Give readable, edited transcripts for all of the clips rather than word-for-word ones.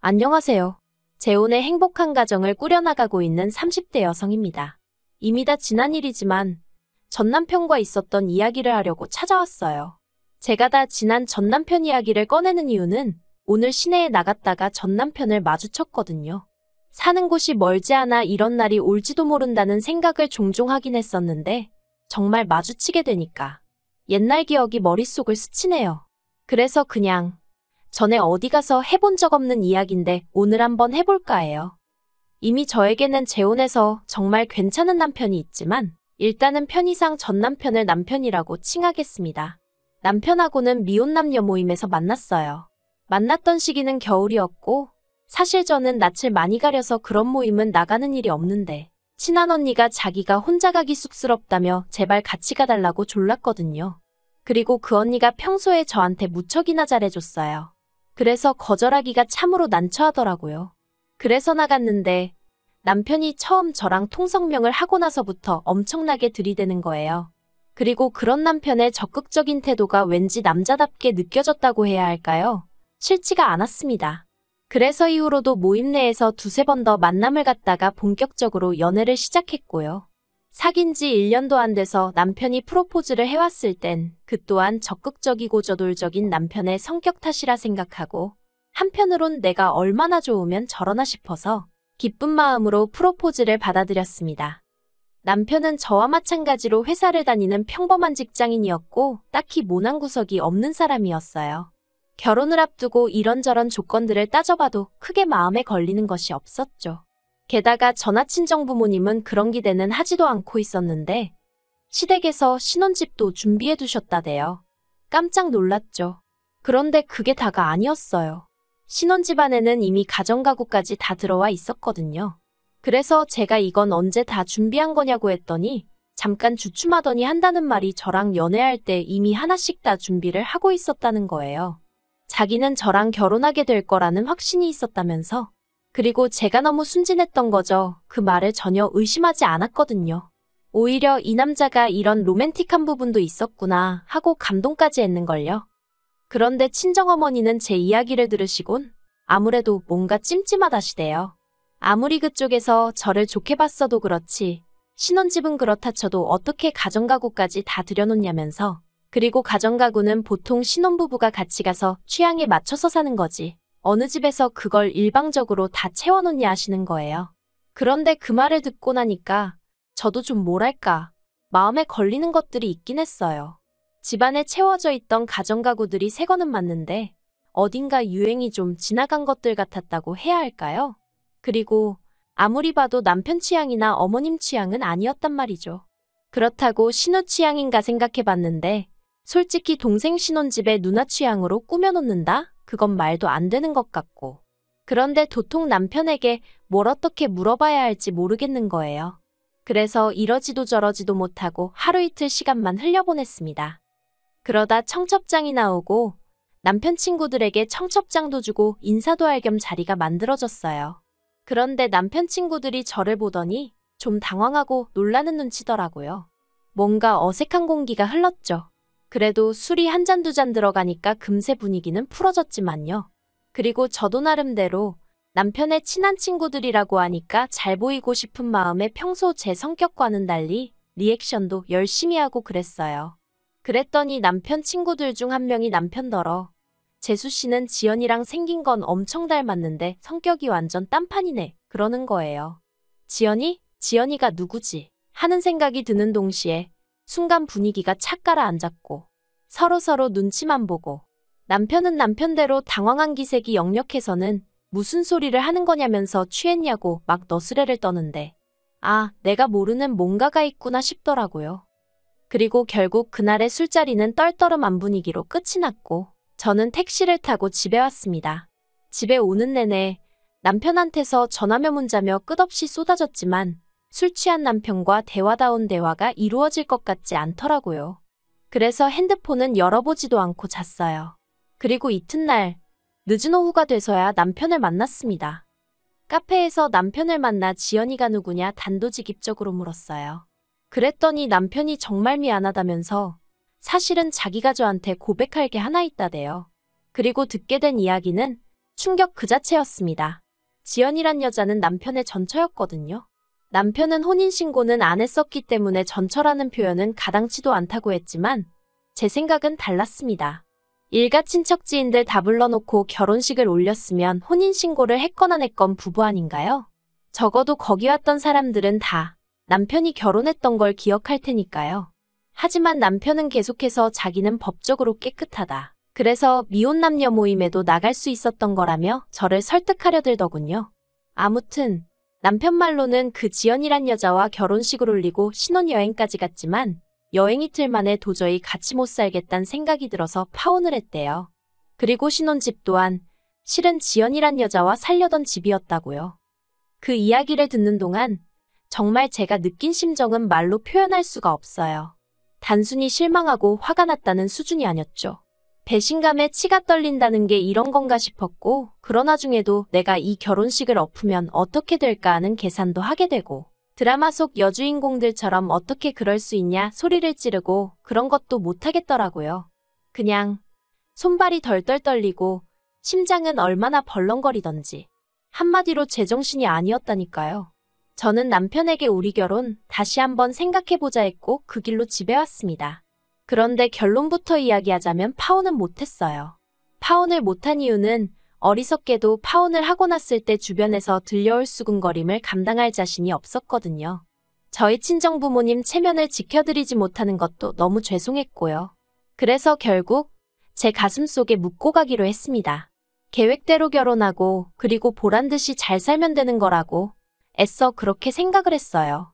안녕하세요. 재혼의 행복한 가정을 꾸려나가고 있는 30대 여성입니다. 이미 다 지난 일이지만 전 남편과 있었던 이야기를 하려고 찾아왔어요. 제가 다 지난 전 남편 이야기를 꺼내는 이유는 오늘 시내에 나갔다가 전 남편을 마주쳤거든요. 사는 곳이 멀지 않아 이런 날이 올지도 모른다는 생각을 종종 하긴 했었는데 정말 마주치게 되니까 옛날 기억이 머릿속을 스치네요. 그래서 그냥 전에 어디 가서 해본 적 없는 이야기인데 오늘 한번 해볼까 해요. 이미 저에게는 재혼해서 정말 괜찮은 남편이 있지만 일단은 편의상 전 남편을 남편이라고 칭하겠습니다. 남편하고는 미혼 남녀 모임에서 만났어요. 만났던 시기는 겨울이었고 사실 저는 낯을 많이 가려서 그런 모임은 나가는 일이 없는데 친한 언니가 자기가 혼자 가기 쑥스럽다며 제발 같이 가달라고 졸랐거든요. 그리고 그 언니가 평소에 저한테 무척이나 잘해줬어요. 그래서 거절하기가 참으로 난처하더라고요. 그래서 나갔는데 남편이 처음 저랑 통성명을 하고 나서부터 엄청나게 들이대는 거예요. 그리고 그런 남편의 적극적인 태도가 왠지 남자답게 느껴졌다고 해야 할까요? 싫지가 않았습니다. 그래서 이후로도 모임 내에서 두세 번 더 만남을 갖다가 본격적으로 연애를 시작했고요. 사귄 지 1년도 안 돼서 남편이 프로포즈를 해왔을 땐 그 또한 적극적이고 저돌적인 남편의 성격 탓이라 생각하고 한편으론 내가 얼마나 좋으면 저러나 싶어서 기쁜 마음으로 프로포즈를 받아들였습니다. 남편은 저와 마찬가지로 회사를 다니는 평범한 직장인이었고 딱히 모난 구석이 없는 사람이었어요. 결혼을 앞두고 이런저런 조건들을 따져봐도 크게 마음에 걸리는 것이 없었죠. 게다가 전화 친정 부모님은 그런 기대는 하지도 않고 있었는데 시댁에서 신혼집도 준비해 두셨다대요. 깜짝 놀랐죠. 그런데 그게 다가 아니었어요. 신혼집 안에는 이미 가정가구까지 다 들어와 있었거든요. 그래서 제가 이건 언제 다 준비한 거냐고 했더니 잠깐 주춤하더니 한다는 말이 저랑 연애할 때 이미 하나씩 다 준비를 하고 있었다는 거예요. 자기는 저랑 결혼하게 될 거라는 확신이 있었다면서. 그리고 제가 너무 순진했던 거죠. 그 말을 전혀 의심하지 않았거든요. 오히려 이 남자가 이런 로맨틱한 부분도 있었구나 하고 감동까지 했는걸요. 그런데 친정어머니는 제 이야기를 들으시곤 아무래도 뭔가 찜찜하다시대요. 아무리 그쪽에서 저를 좋게 봤어도 그렇지 신혼집은 그렇다 쳐도 어떻게 가정가구까지 다 들여놓냐면서. 그리고 가정가구는 보통 신혼부부가 같이 가서 취향에 맞춰서 사는 거지. 어느 집에서 그걸 일방적으로 다 채워놓냐 하시는 거예요. 그런데 그 말을 듣고 나니까 저도 좀 뭐랄까 마음에 걸리는 것들이 있긴 했어요. 집안에 채워져 있던 가정가구들이 새 거는 맞는데 어딘가 유행이 좀 지나간 것들 같았다고 해야 할까요? 그리고 아무리 봐도 남편 취향이나 어머님 취향은 아니었단 말이죠. 그렇다고 신우 취향인가 생각해봤는데 솔직히 동생 신혼집에 누나 취향으로 꾸며놓는다? 그건 말도 안 되는 것 같고. 그런데 도통 남편에게 뭘 어떻게 물어봐야 할지 모르겠는 거예요. 그래서 이러지도 저러지도 못하고 하루 이틀 시간만 흘려보냈습니다. 그러다 청첩장이 나오고 남편 친구들에게 청첩장도 주고 인사도 할 겸 자리가 만들어졌어요. 그런데 남편 친구들이 저를 보더니 좀 당황하고 놀라는 눈치더라고요. 뭔가 어색한 공기가 흘렀죠. 그래도 술이 한 잔 두 잔 들어가니까 금세 분위기는 풀어졌지만요. 그리고 저도 나름대로 남편의 친한 친구들이라고 하니까 잘 보이고 싶은 마음에 평소 제 성격과는 달리 리액션도 열심히 하고 그랬어요. 그랬더니 남편 친구들 중 한 명이 남편더러 재수 씨는 지연이랑 생긴 건 엄청 닮았는데 성격이 완전 딴판이네 그러는 거예요. 지연이? 지연이가 누구지? 하는 생각이 드는 동시에 순간 분위기가 착 가라앉았고 서로 눈치만 보고 남편은 남편대로 당황한 기색이 역력해서는 무슨 소리를 하는 거냐면서 취했냐고 막 너스레를 떠는데 아, 내가 모르는 뭔가가 있구나 싶더라고요. 그리고 결국 그날의 술자리는 떨떠름한 분위기로 끝이 났고 저는 택시를 타고 집에 왔습니다. 집에 오는 내내 남편한테서 전화며 문자며 끝없이 쏟아졌지만 술 취한 남편과 대화다운 대화가 이루어질 것 같지 않더라고요. 그래서 핸드폰은 열어보지도 않고 잤어요. 그리고 이튿날 늦은 오후가 돼서야 남편을 만났습니다. 카페에서 남편을 만나 지연이가 누구냐 단도직입적으로 물었어요. 그랬더니 남편이 정말 미안하다면서 사실은 자기가 저한테 고백할 게 하나 있다대요. 그리고 듣게 된 이야기는 충격 그 자체였습니다. 지연이란 여자는 남편의 전처였거든요. 남편은 혼인신고는 안 했었기 때문에 전처라는 표현은 가당치도 않다고 했지만 제 생각은 달랐습니다. 일가 친척 지인들 다 불러놓고 결혼식을 올렸으면 혼인신고를 했건 안 했건 부부 아닌가요? 적어도 거기 왔던 사람들은 다 남편이 결혼했던 걸 기억할 테니까요. 하지만 남편은 계속해서 자기는 법적으로 깨끗하다. 그래서 미혼 남녀 모임에도 나갈 수 있었던 거라며 저를 설득하려 들더군요. 아무튼 남편 말로는 그 지연이란 여자와 결혼식을 올리고 신혼여행까지 갔지만 여행 이틀 만에 도저히 같이 못 살겠다는 생각이 들어서 파혼을 했대요. 그리고 신혼집 또한 실은 지연이란 여자와 살려던 집이었다고요. 그 이야기를 듣는 동안 정말 제가 느낀 심정은 말로 표현할 수가 없어요. 단순히 실망하고 화가 났다는 수준이 아니었죠. 배신감에 치가 떨린다는 게 이런 건가 싶었고, 그러나 중에도 내가 이 결혼식을 엎으면 어떻게 될까 하는 계산도 하게 되고, 드라마 속 여주인공들처럼 어떻게 그럴 수 있냐 소리를 지르고 그런 것도 못하겠더라고요. 그냥 손발이 덜덜 떨리고 심장은 얼마나 벌렁거리던지 한마디로 제정신이 아니었다니까요. 저는 남편에게 우리 결혼 다시 한번 생각해보자 했고 그 길로 집에 왔습니다. 그런데 결론부터 이야기하자면 파혼은 못했어요. 파혼을 못한 이유는 어리석게도 파혼을 하고 났을 때 주변에서 들려올 수군거림을 감당할 자신이 없었거든요. 저희 친정부모님 체면을 지켜드리지 못하는 것도 너무 죄송했고요. 그래서 결국 제 가슴속에 묻고 가기로 했습니다. 계획대로 결혼하고 그리고 보란듯이 잘 살면 되는 거라고 애써 그렇게 생각을 했어요.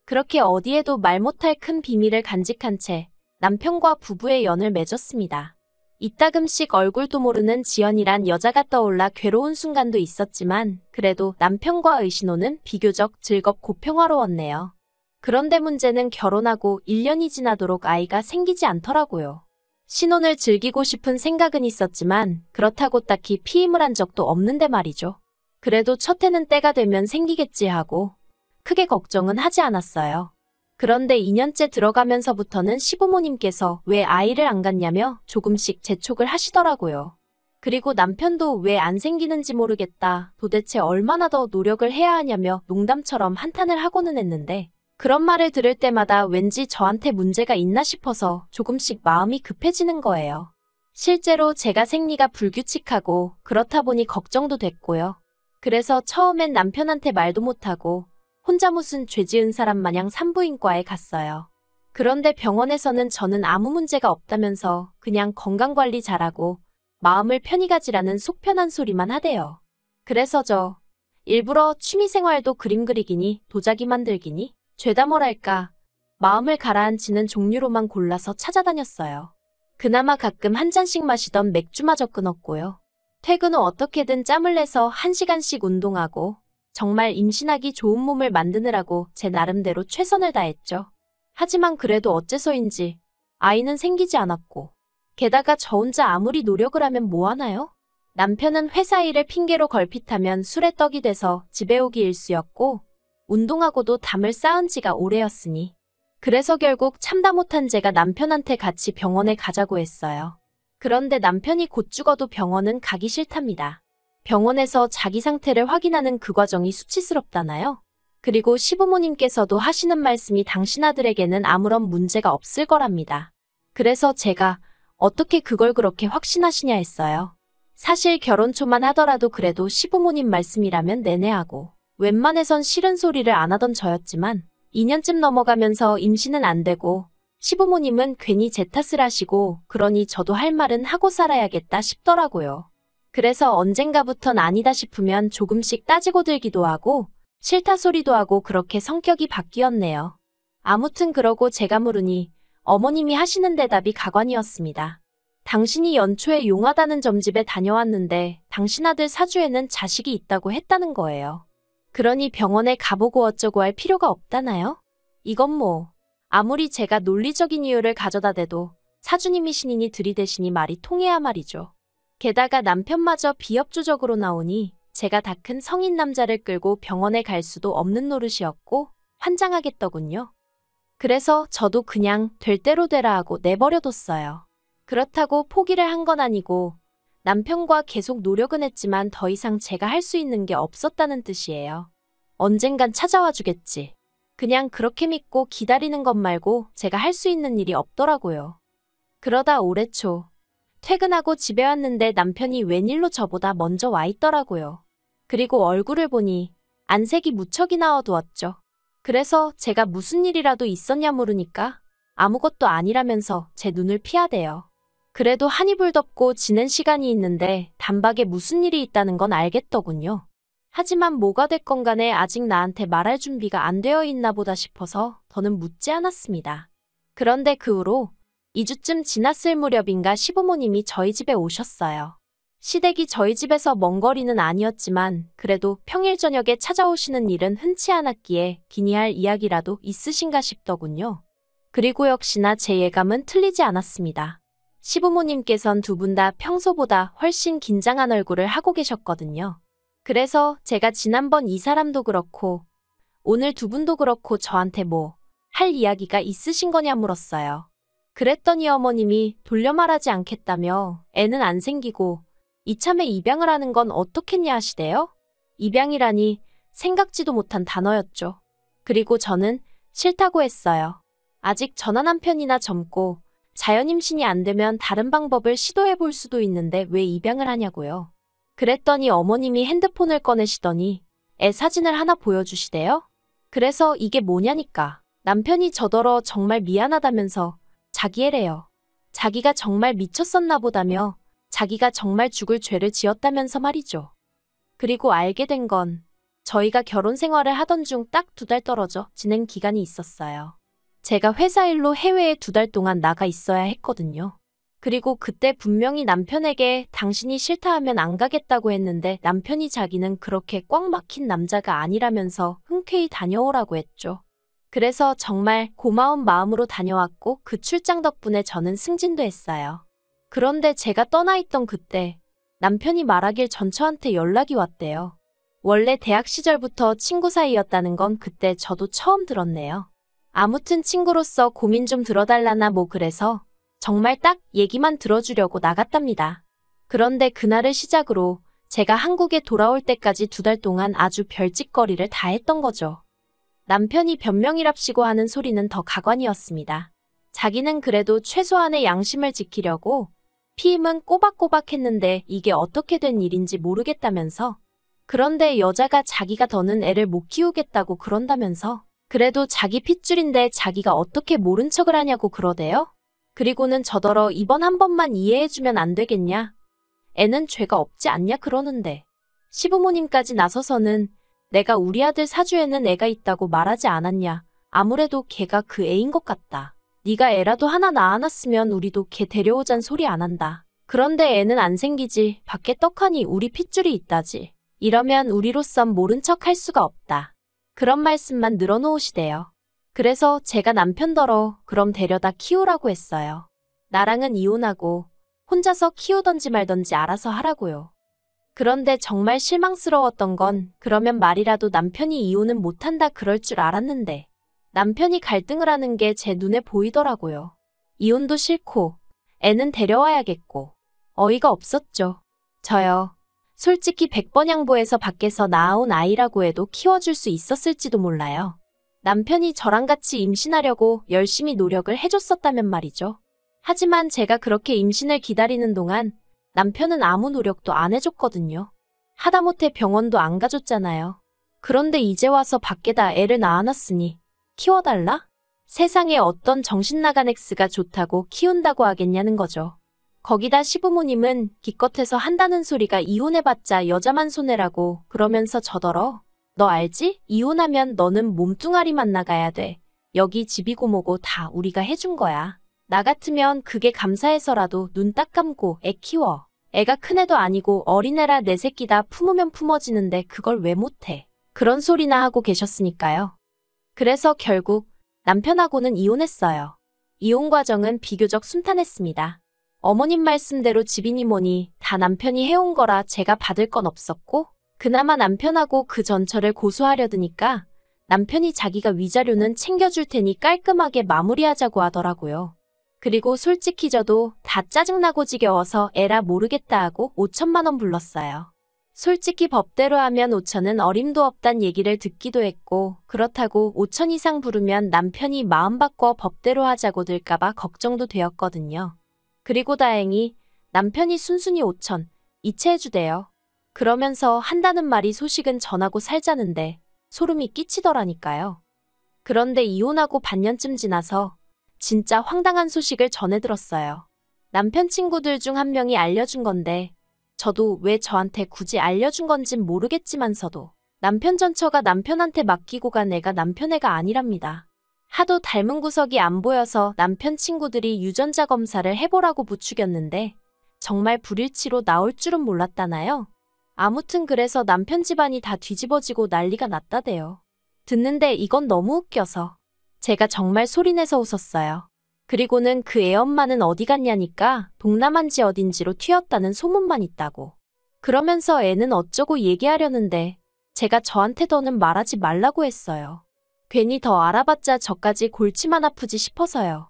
그렇게 어디에도 말 못할 큰 비밀을 간직한 채 남편과 부부의 연을 맺었습니다. 이따금씩 얼굴도 모르는 지연이란 여자가 떠올라 괴로운 순간도 있었지만 그래도 남편과의 신혼은 비교적 즐겁고 평화로웠네요. 그런데 문제는 결혼하고 1년이 지나도록 아이가 생기지 않더라고요. 신혼을 즐기고 싶은 생각은 있었지만 그렇다고 딱히 피임을 한 적도 없는데 말이죠. 그래도 첫 해는 때가 되면 생기겠지 하고 크게 걱정은 하지 않았어요. 그런데 2년째 들어가면서부터는 시부모님께서 왜 아이를 안 갖냐며 조금씩 재촉을 하시더라고요. 그리고 남편도 왜 안 생기는지 모르겠다, 도대체 얼마나 더 노력을 해야 하냐며 농담처럼 한탄을 하고는 했는데 그런 말을 들을 때마다 왠지 저한테 문제가 있나 싶어서 조금씩 마음이 급해지는 거예요. 실제로 제가 생리가 불규칙하고 그렇다 보니 걱정도 됐고요. 그래서 처음엔 남편한테 말도 못하고 혼자 무슨 죄 지은 사람 마냥 산부인과에 갔어요. 그런데 병원에서는 저는 아무 문제가 없다면서 그냥 건강관리 잘하고 마음을 편히 가지라는 속편한 소리만 하대요. 그래서 저 일부러 취미생활도 그림 그리기니 도자기 만들기니 죄다 뭐랄까 마음을 가라앉히는 종류로만 골라서 찾아다녔어요. 그나마 가끔 한 잔씩 마시던 맥주마저 끊었고요. 퇴근 후 어떻게든 짬을 내서 1시간씩 운동하고 정말 임신하기 좋은 몸을 만드느라고 제 나름대로 최선을 다했죠. 하지만 그래도 어째서인지 아이는 생기지 않았고 게다가 저 혼자 아무리 노력을 하면 뭐하나요? 남편은 회사 일을 핑계로 걸핏하면 술에 떡이 돼서 집에 오기 일쑤였고 운동하고도 담을 쌓은 지가 오래였으니 그래서 결국 참다 못한 제가 남편한테 같이 병원에 가자고 했어요. 그런데 남편이 곧 죽어도 병원은 가기 싫답니다. 병원에서 자기 상태를 확인하는 그 과정이 수치스럽다나요? 그리고 시부모님께서도 하시는 말씀이 당신 아들에게는 아무런 문제가 없을 거랍니다. 그래서 제가 어떻게 그걸 그렇게 확신하시냐 했어요. 사실 결혼 초만 하더라도 그래도 시부모님 말씀이라면 내내하고 웬만해선 싫은 소리를 안 하던 저였지만 2년쯤 넘어가면서 임신은 안 되고 시부모님은 괜히 제 탓을 하시고 그러니 저도 할 말은 하고 살아야겠다 싶더라고요. 그래서 언젠가부턴 아니다 싶으면 조금씩 따지고 들기도 하고 싫다 소리도 하고 그렇게 성격이 바뀌었네요. 아무튼 그러고 제가 물으니 어머님이 하시는 대답이 가관이었습니다. 당신이 연초에 용하다는 점집에 다녀왔는데 당신 아들 사주에는 자식이 있다고 했다는 거예요. 그러니 병원에 가보고 어쩌고 할 필요가 없다나요? 이건 뭐 아무리 제가 논리적인 이유를 가져다 대도 사주님이 신인이 들이대시니 말이 통해야 말이죠. 게다가 남편마저 비협조적으로 나오니 제가 다 큰 성인 남자를 끌고 병원에 갈 수도 없는 노릇이었고 환장하겠더군요. 그래서 저도 그냥 될 대로 되라 하고 내버려뒀어요. 그렇다고 포기를 한 건 아니고 남편과 계속 노력은 했지만 더 이상 제가 할 수 있는 게 없었다는 뜻이에요. 언젠간 찾아와 주겠지. 그냥 그렇게 믿고 기다리는 것 말고 제가 할 수 있는 일이 없더라고요. 그러다 올해 초 퇴근하고 집에 왔는데 남편이 웬일로 저보다 먼저 와 있더라고요. 그리고 얼굴을 보니 안색이 무척이나 어두웠죠. 그래서 제가 무슨 일이라도 있었냐 물으니까 아무것도 아니라면서 제 눈을 피하대요. 그래도 한 이불 덮고 지낸 시간이 있는데 단박에 무슨 일이 있다는 건 알겠더군요. 하지만 뭐가 됐건 간에 아직 나한테 말할 준비가 안 되어 있나 보다 싶어서 더는 묻지 않았습니다. 그런데 그 후로 2주쯤 지났을 무렵인가 시부모님이 저희 집에 오셨어요. 시댁이 저희 집에서 먼 거리는 아니었지만 그래도 평일 저녁에 찾아오시는 일은 흔치 않았기에 기니할 이야기라도 있으신가 싶더군요. 그리고 역시나 제 예감은 틀리지 않았습니다. 시부모님께선 두 분 다 평소보다 훨씬 긴장한 얼굴을 하고 계셨거든요. 그래서 제가 지난번 이 사람도 그렇고 오늘 두 분도 그렇고 저한테 뭐 할 이야기가 있으신 거냐 물었어요. 그랬더니 어머님이 돌려 말하지 않겠다며 애는 안 생기고 이참에 입양을 하는 건 어떻겠냐 하시대요. 입양이라니 생각지도 못한 단어였죠. 그리고 저는 싫다고 했어요. 아직 전화 남편이나 젊고 자연 임신이 안 되면 다른 방법을 시도해 볼 수도 있는데 왜 입양을 하냐고요. 그랬더니 어머님이 핸드폰을 꺼내시더니 애 사진을 하나 보여주시대요. 그래서 이게 뭐냐니까. 남편이 저더러 정말 미안하다면서 자기 애래요. 자기가 정말 미쳤었나 보다며 자기가 정말 죽을 죄를 지었다면서 말이죠. 그리고 알게 된 건 저희가 결혼 생활을 하던 중 딱 2달 떨어져 지낸 기간이 있었어요. 제가 회사 일로 해외에 2달 동안 나가 있어야 했거든요. 그리고 그때 분명히 남편에게 당신이 싫다 하면 안 가겠다고 했는데 남편이 자기는 그렇게 꽉 막힌 남자가 아니라면서 흔쾌히 다녀오라고 했죠. 그래서 정말 고마운 마음으로 다녀왔고 그 출장 덕분에 저는 승진도 했어요. 그런데 제가 떠나 있던 그때 남편이 말하길 전 저한테 연락이 왔대요. 원래 대학 시절부터 친구 사이였다는 건 그때 저도 처음 들었네요. 아무튼 친구로서 고민 좀 들어달라나 뭐 그래서 정말 딱 얘기만 들어주려고 나갔답니다. 그런데 그날을 시작으로 제가 한국에 돌아올 때까지 2달 동안 아주 별짓거리를 다 했던 거죠. 남편이 변명이랍시고 하는 소리는 더 가관이었습니다. 자기는 그래도 최소한의 양심을 지키려고 피임은 꼬박꼬박 했는데 이게 어떻게 된 일인지 모르겠다면서 그런데 여자가 자기가 더는 애를 못 키우겠다고 그런다면서 그래도 자기 핏줄인데 자기가 어떻게 모른 척을 하냐고 그러대요. 그리고는 저더러 이번 한 번만 이해해주면 안 되겠냐? 애는 죄가 없지 않냐 그러는데 시부모님까지 나서서는 내가 우리 아들 사주에는 애가 있다고 말하지 않았냐? 아무래도 걔가 그 애인 것 같다. 네가 애라도 하나 낳아놨으면 우리도 걔 데려오잔 소리 안 한다. 그런데 애는 안 생기지. 밖에 떡하니 우리 핏줄이 있다지. 이러면 우리로선 모른 척 할 수가 없다. 그런 말씀만 늘어놓으시대요. 그래서 제가 남편더러 그럼 데려다 키우라고 했어요. 나랑은 이혼하고 혼자서 키우던지 말던지 알아서 하라고요. 그런데 정말 실망스러웠던 건 그러면 말이라도 남편이 이혼은 못한다 그럴 줄 알았는데 남편이 갈등을 하는 게 제 눈에 보이더라고요. 이혼도 싫고 애는 데려와야겠고 어이가 없었죠. 저요. 솔직히 100번 양보해서 밖에서 낳아온 아이라고 해도 키워줄 수 있었을지도 몰라요. 남편이 저랑 같이 임신하려고 열심히 노력을 해줬었다면 말이죠. 하지만 제가 그렇게 임신을 기다리는 동안 남편은 아무 노력도 안 해줬거든요. 하다못해 병원도 안 가줬잖아요. 그런데 이제 와서 밖에다 애를 낳아놨으니 키워달라? 세상에 어떤 정신나간 X가 좋다고 키운다고 하겠냐는 거죠. 거기다 시부모님은 기껏해서 한다는 소리가 이혼해봤자 여자만 손해라고 그러면서 저더러 너 알지? 이혼하면 너는 몸뚱아리만 나가야 돼. 여기 집이고 뭐고 다 우리가 해준 거야. 나 같으면 그게 감사해서라도 눈 딱 감고 애 키워. 애가 큰애도 아니고 어린애라 내 새끼 다 품으면 품어지는데 그걸 왜 못해. 그런 소리나 하고 계셨으니까요. 그래서 결국 남편하고는 이혼했어요. 이혼 과정은 비교적 순탄했습니다. 어머님 말씀대로 집이니 뭐니 다 남편이 해온 거라 제가 받을 건 없었고 그나마 남편하고 그 전처를 고소하려드니까 남편이 자기가 위자료는 챙겨줄 테니 깔끔하게 마무리하자고 하더라고요. 그리고 솔직히 저도 다 짜증나고 지겨워서 에라 모르겠다 하고 5천만 원 불렀어요. 솔직히 법대로 하면 5천은 어림도 없단 얘기를 듣기도 했고, 그렇다고 5천 이상 부르면 남편이 마음 바꿔 법대로 하자고 들까봐 걱정도 되었거든요. 그리고 다행히 남편이 순순히 5천 이체해주대요. 그러면서 한다는 말이 소식은 전하고 살자는데 소름이 끼치더라니까요. 그런데 이혼하고 반년쯤 지나서 진짜 황당한 소식을 전해 들었어요. 남편 친구들 중 한 명이 알려준 건데, 저도 왜 저한테 굳이 알려준 건진 모르겠지만서도 남편 전처가 남편한테 맡기고 간 애가 남편 애가 아니랍니다. 하도 닮은 구석이 안 보여서 남편 친구들이 유전자 검사를 해보라고 부추겼는데 정말 불일치로 나올 줄은 몰랐다나요? 아무튼 그래서 남편 집안이 다 뒤집어지고 난리가 났다대요. 듣는데 이건 너무 웃겨서 제가 정말 소리내서 웃었어요. 그리고는 그 애 엄마는 어디 갔냐니까 동남아인지 어딘지로 튀었다는 소문만 있다고. 그러면서 애는 어쩌고 얘기하려는데 제가 저한테 더는 말하지 말라고 했어요. 괜히 더 알아봤자 저까지 골치만 아프지 싶어서요.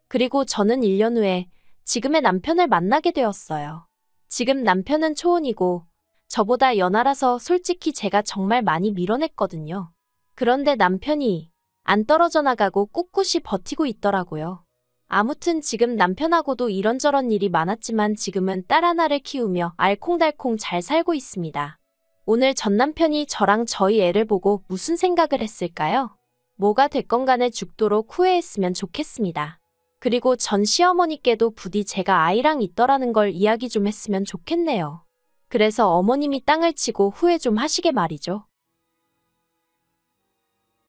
그리고 저는 1년 후에 지금의 남편을 만나게 되었어요. 지금 남편은 초혼이고 저보다 연하라서 솔직히 제가 정말 많이 밀어냈거든요. 그런데 남편이 안 떨어져 나가고 꿋꿋이 버티고 있더라고요. 아무튼 지금 남편하고도 이런저런 일이 많았지만 지금은 딸 하나를 키우며 알콩달콩 잘 살고 있습니다. 오늘 전 남편이 저랑 저희 애를 보고 무슨 생각을 했을까요? 뭐가 됐건 간에 죽도록 후회했으면 좋겠습니다. 그리고 전 시어머니께도 부디 제가 아이랑 있더라는 걸 이야기 좀 했으면 좋겠네요. 그래서 어머님이 땅을 치고 후회 좀 하시게 말이죠.